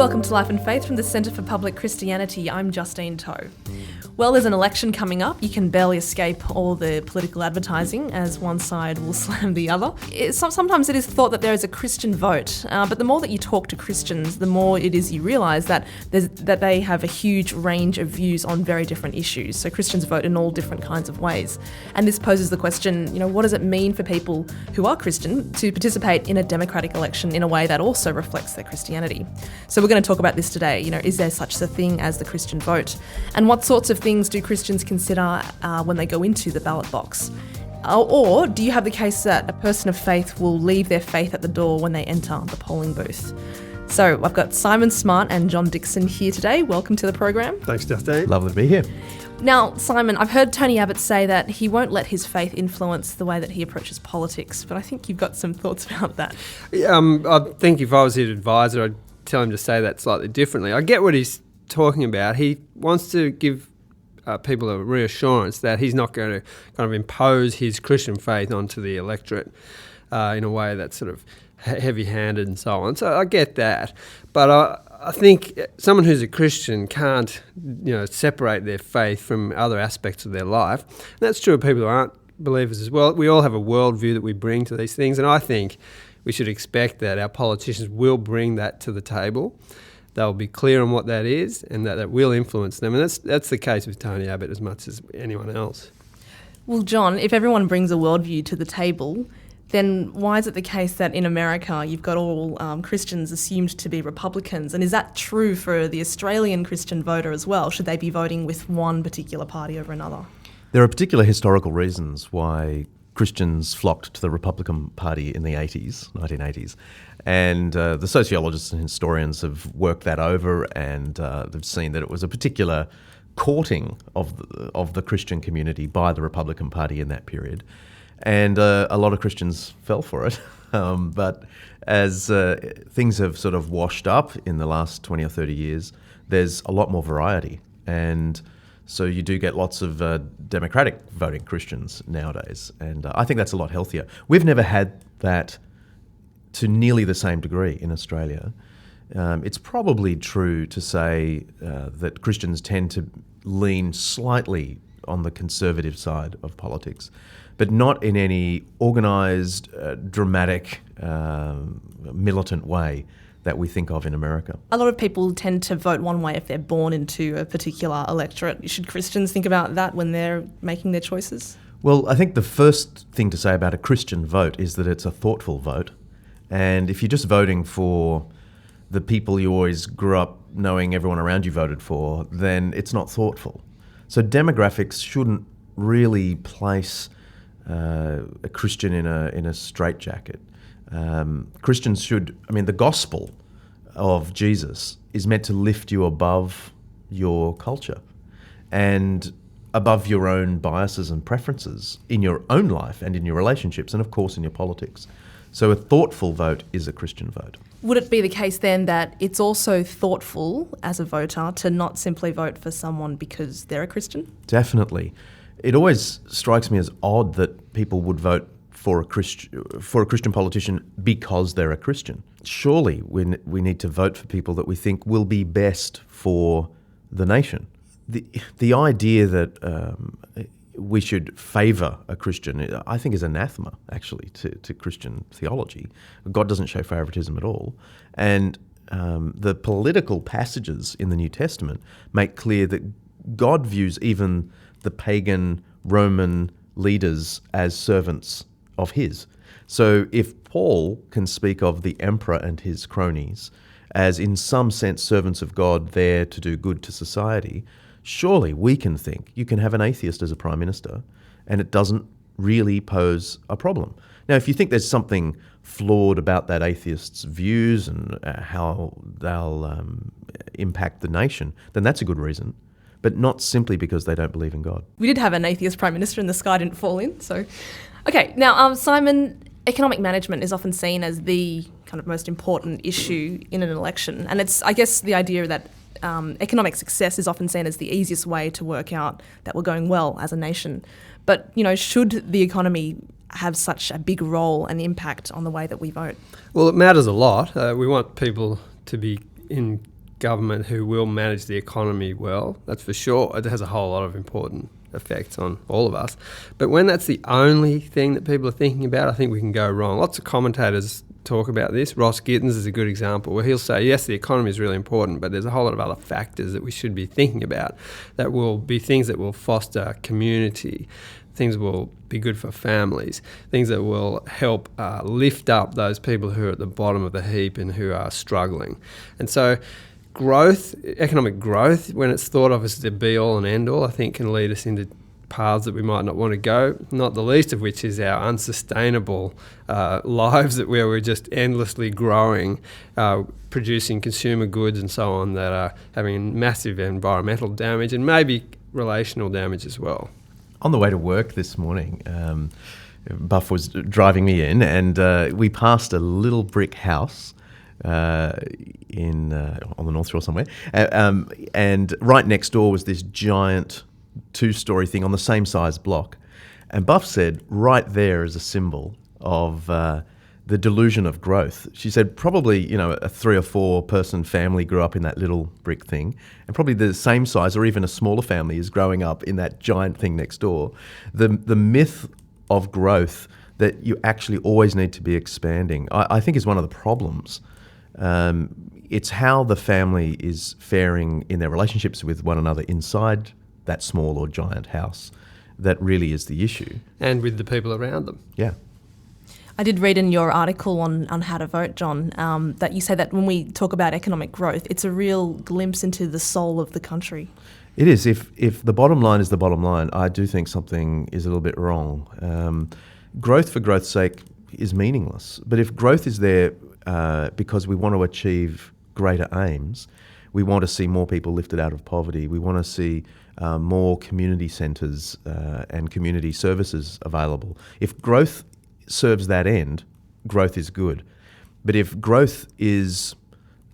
Welcome to Life and Faith from the Centre for Public Christianity. I'm Justine Toh. Well, there's an election coming up. You can barely escape all the political advertising as one side will slam the other. Sometimes it is thought that there is a Christian vote, but the more that you talk to Christians, the more it is you realise that they have a huge range of views on very different issues. So Christians vote in all different kinds of ways. And this poses the question, what does it mean for people who are Christian to participate in a democratic election in a way that also reflects their Christianity? So we're going to talk about this today. Is there such a thing as the Christian vote? And what sorts of things do Christians consider when they go into the ballot box? Or do you have the case that a person of faith will leave their faith at the door when they enter the polling booth? So I've got Simon Smart and John Dickson here today. Welcome to the program. Thanks, Justine. Lovely to be here. Now, Simon, I've heard Tony Abbott say that he won't let his faith influence the way that he approaches politics, but I think you've got some thoughts about that. I think if I was his advisor, I'd tell him to say that slightly differently. I get what he's talking about. He wants to give people a reassurance that he's not going to kind of impose his Christian faith onto the electorate in a way that's sort of heavy-handed and so on. So I get that. But I think someone who's a Christian can't, separate their faith from other aspects of their life. And that's true of people who aren't believers as well. We all have a worldview that we bring to these things, and I think we should expect that our politicians will bring that to the table. They'll be clear on what that is, and that will influence them. And that's the case with Tony Abbott as much as anyone else. Well, John, if everyone brings a worldview to the table, then why is it the case that in America you've got all Christians assumed to be Republicans? And is that true for the Australian Christian voter as well? Should they be voting with one particular party over another? There are particular historical reasons why Christians flocked to the Republican Party in the 1980s. And the sociologists and historians have worked that over, and they've seen that it was a particular courting of the Christian community by the Republican Party in that period. And a lot of Christians fell for it. But as things have sort of washed up in the last 20 or 30 years, there's a lot more variety. And so you do get lots of Democratic voting Christians nowadays. And I think that's a lot healthier. We've never had that to nearly the same degree in Australia. It's probably true to say that Christians tend to lean slightly on the conservative side of politics, but not in any organised, dramatic, militant way that we think of in America. A lot of people tend to vote one way if they're born into a particular electorate. Should Christians think about that when they're making their choices? Well, I think the first thing to say about a Christian vote is that it's a thoughtful vote. And if you're just voting for the people you always grew up knowing everyone around you voted for, then it's not thoughtful. So demographics shouldn't really place a Christian in a straitjacket. Christians should, the gospel of Jesus is meant to lift you above your culture and above your own biases and preferences in your own life and in your relationships and, of course, in your politics. So a thoughtful vote is a Christian vote. Would it be the case then that it's also thoughtful as a voter to not simply vote for someone because they're a Christian? Definitely. It always strikes me as odd that people would vote for a Christian politician because they're a Christian. Surely we need to vote for people that we think will be best for the nation. The idea that we should favour a Christian, I think, is anathema, actually, to Christian theology. God doesn't show favouritism at all. And the political passages in the New Testament make clear that God views even the pagan Roman leaders as servants of his. So if Paul can speak of the emperor and his cronies as, in some sense, servants of God there to do good to society, surely we can think you can have an atheist as a prime minister and it doesn't really pose a problem. Now, if you think there's something flawed about that atheist's views and how they'll impact the nation, then that's a good reason, but not simply because they don't believe in God. We did have an atheist prime minister and the sky didn't fall in, so... Okay, now, Simon, economic management is often seen as the kind of most important issue in an election, and it's, I guess, the idea that economic success is often seen as the easiest way to work out that we're going well as a nation. But, should the economy have such a big role and impact on the way that we vote? Well, it matters a lot. We want people to be in government who will manage the economy well, that's for sure. It has a whole lot of important effects on all of us. But when that's the only thing that people are thinking about, I think we can go wrong. Lots of commentators talk about this. Ross Gittins is a good example where he'll say, yes, the economy is really important, but there's a whole lot of other factors that we should be thinking about that will be things that will foster community, things that will be good for families, things that will help lift up those people who are at the bottom of the heap and who are struggling. And so growth, economic growth, when it's thought of as the be-all and end-all, I think can lead us into paths that we might not want to go, not the least of which is our unsustainable lives where we're just endlessly growing, producing consumer goods and so on that are having massive environmental damage and maybe relational damage as well. On the way to work this morning, Buff was driving me in and we passed a little brick house on the North Shore somewhere, and right next door was this giant 2-story thing on the same size block. And Buff said right there is a symbol of the delusion of growth. She said probably, a 3 or 4 person family grew up in that little brick thing, and probably the same size or even a smaller family is growing up in that giant thing next door. The myth of growth that you actually always need to be expanding, I think is one of the problems. It's how the family is faring in their relationships with one another inside that small or giant house that really is the issue. And with the people around them. Yeah. I did read in your article on how to vote, John, that you say that when we talk about economic growth, it's a real glimpse into the soul of the country. It is. If the bottom line is the bottom line, I do think something is a little bit wrong. Growth for growth's sake is meaningless. But if growth is there because we want to achieve greater aims, we want to see more people lifted out of poverty, we want to see more community centres and community services available. If growth serves that end, growth is good. But if growth is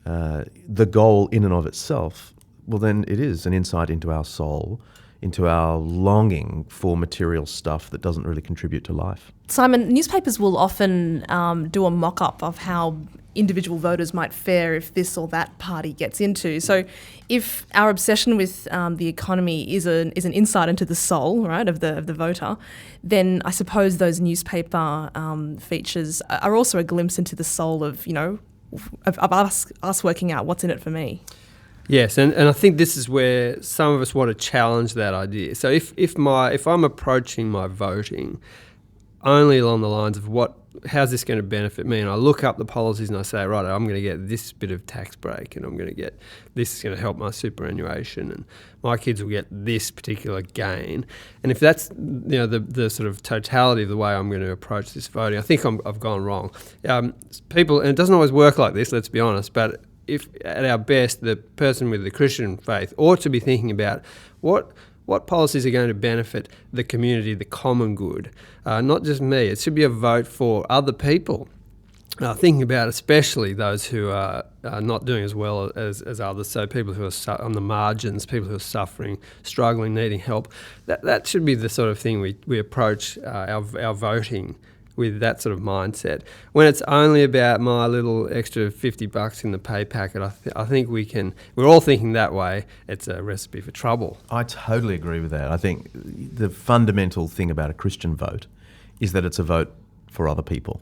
the goal in and of itself, well, then it is an insight into our soul, into our longing for material stuff that doesn't really contribute to life. Simon, newspapers will often do a mock-up of how individual voters might fare if this or that party gets into. So if our obsession with the economy is an insight into the soul, right, of the voter, then I suppose those newspaper features are also a glimpse into the soul of, of us working out what's in it for me. Yes, and I think this is where some of us want to challenge that idea. So if I'm approaching my voting only along the lines of how's this going to benefit me, and I look up the policies and I say, right, I'm going to get this bit of tax break, and I'm going to get this is going to help my superannuation, and my kids will get this particular gain. And if that's the sort of totality of the way I'm going to approach this voting, I think I've gone wrong. People, and it doesn't always work like this, let's be honest, but if at our best, the person with the Christian faith ought to be thinking about what policies are going to benefit the community, the common good, not just me. It should be a vote for other people, thinking about especially those who are not doing as well as others, so people who are on the margins, people who are suffering, struggling, needing help. That should be the sort of thing we approach our voting with, that sort of mindset. When it's only about my little extra $50 in the pay packet, I think we're all thinking that way. It's a recipe for trouble. I totally agree with that. I think the fundamental thing about a Christian vote is that it's a vote for other people.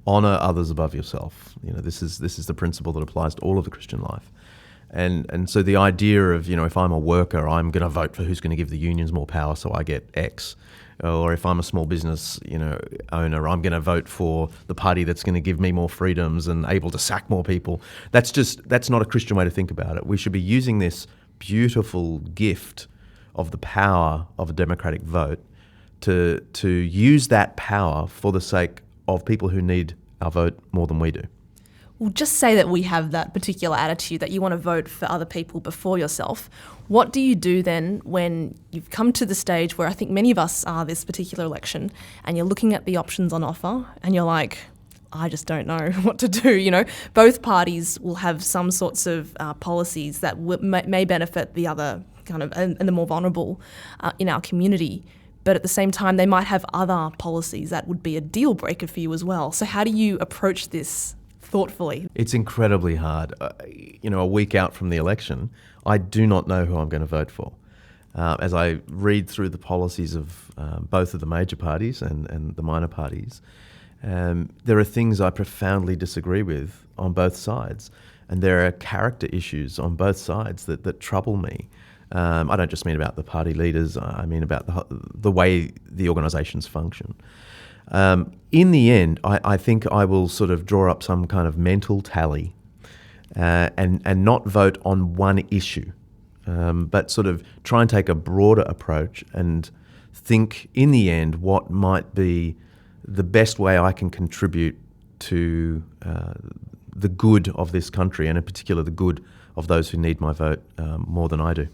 Honour others above yourself. This is the principle that applies to all of the Christian life. And so the idea of, if I'm a worker, I'm going to vote for who's going to give the unions more power so I get X. Or if I'm a small business, owner, I'm going to vote for the party that's going to give me more freedoms and able to sack more people. That's not a Christian way to think about it. We should be using this beautiful gift of the power of a democratic vote to use that power for the sake of people who need our vote more than we do. Well, just say that we have that particular attitude that you want to vote for other people before yourself. What do you do then when you've come to the stage where I think many of us are this particular election, and you're looking at the options on offer and you're like, I just don't know what to do. Both parties will have some sorts of policies that may benefit the other kind of and the more vulnerable in our community. But at the same time, they might have other policies that would be a deal breaker for you as well. So how do you approach this thoughtfully? It's incredibly hard. A week out from the election, I do not know who I'm going to vote for. As I read through the policies of both of the major parties and the minor parties, there are things I profoundly disagree with on both sides. And there are character issues on both sides that trouble me. I don't just mean about the party leaders, I mean about the way the organisations function. In the end, I think I will sort of draw up some kind of mental tally and not vote on one issue, but sort of try and take a broader approach and think in the end what might be the best way I can contribute to the good of this country, and in particular the good of those who need my vote more than I do.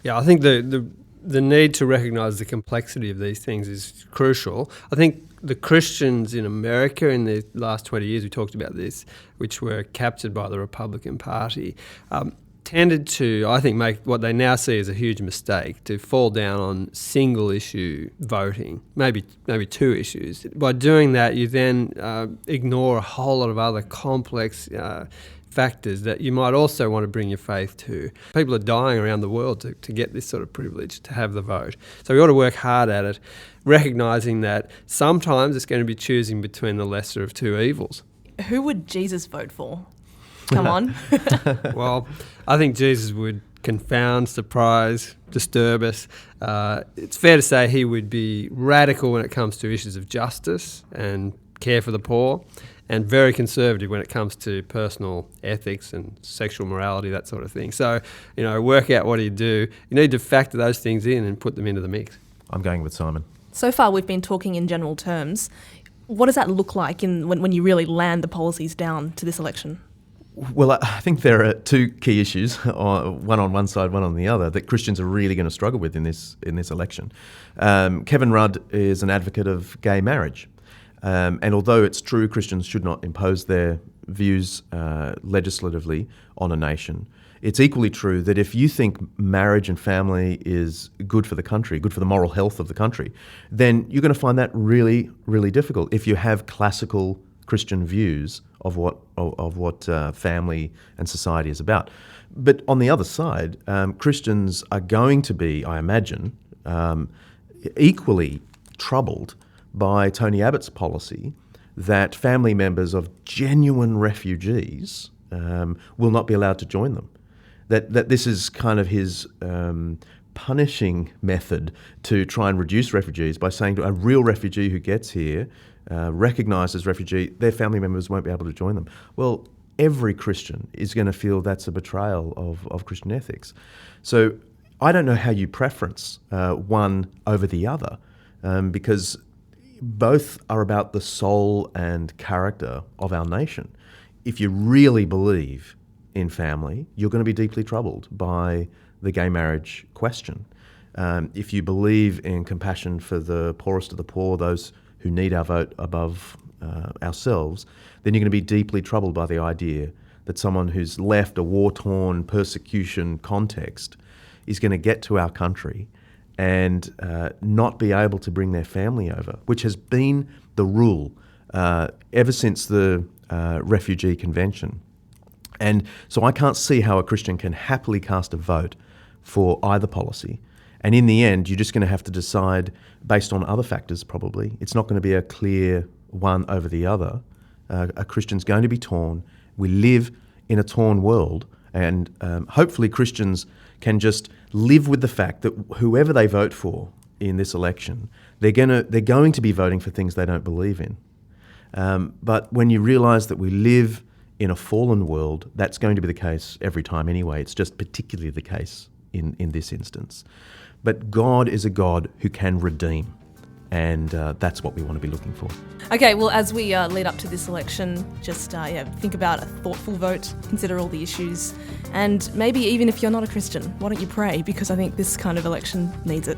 Yeah, I think the need to recognise the complexity of these things is crucial. I think the Christians in America in the last 20 years, we talked about this, which were captured by the Republican Party, tended to, I think, make what they now see as a huge mistake, to fall down on single issue voting, maybe two issues. By doing that, you then ignore a whole lot of other complex factors that you might also want to bring your faith to. People are dying around the world to get this sort of privilege, to have the vote. So we ought to work hard at it, recognising that sometimes it's going to be choosing between the lesser of two evils. Who would Jesus vote for? Come on. Well, I think Jesus would confound, surprise, disturb us. It's fair to say he would be radical when it comes to issues of justice and care for the poor, and very conservative when it comes to personal ethics and sexual morality, that sort of thing. So, work out what you do. You need to factor those things in and put them into the mix. I'm going with Simon. So far we've been talking in general terms. What does that look like when you really land the policies down to this election? Well, I think there are two key issues, one on one side, one on the other, that Christians are really going to struggle with in this election. Kevin Rudd is an advocate of gay marriage. And although it's true Christians should not impose their views legislatively on a nation, it's equally true that if you think marriage and family is good for the country, good for the moral health of the country, then you're going to find that really, really difficult if you have classical Christian views of what family and society is about. But on the other side, Christians are going to be, I imagine, equally troubled by Tony Abbott's policy that family members of genuine refugees will not be allowed to join them. That this is kind of his punishing method to try and reduce refugees by saying to a real refugee who gets here, recognised as refugee, their family members won't be able to join them. Well, every Christian is going to feel that's a betrayal of Christian ethics. So I don't know how you preference one over the other, because both are about the soul and character of our nation. If you really believe in family, you're going to be deeply troubled by the gay marriage question. If you believe in compassion for the poorest of the poor, those who need our vote above ourselves, then you're going to be deeply troubled by the idea that someone who's left a war-torn persecution context is going to get to our country and not be able to bring their family over, which has been the rule ever since the Refugee Convention. And so I can't see how a Christian can happily cast a vote for either policy. And in the end, you're just going to have to decide based on other factors, probably. It's not going to be a clear one over the other. A Christian's going to be torn. We live in a torn world, and hopefully Christians can just live with the fact that whoever they vote for in this election, they're going to be voting for things they don't believe in. But when you realise that we live in a fallen world, that's going to be the case every time anyway. It's just particularly the case in this instance. But God is a God who can redeem, and that's what we want to be looking for. Okay, well, as we lead up to this election, just think about a thoughtful vote, consider all the issues, and maybe even if you're not a Christian, why don't you pray? Because I think this kind of election needs it.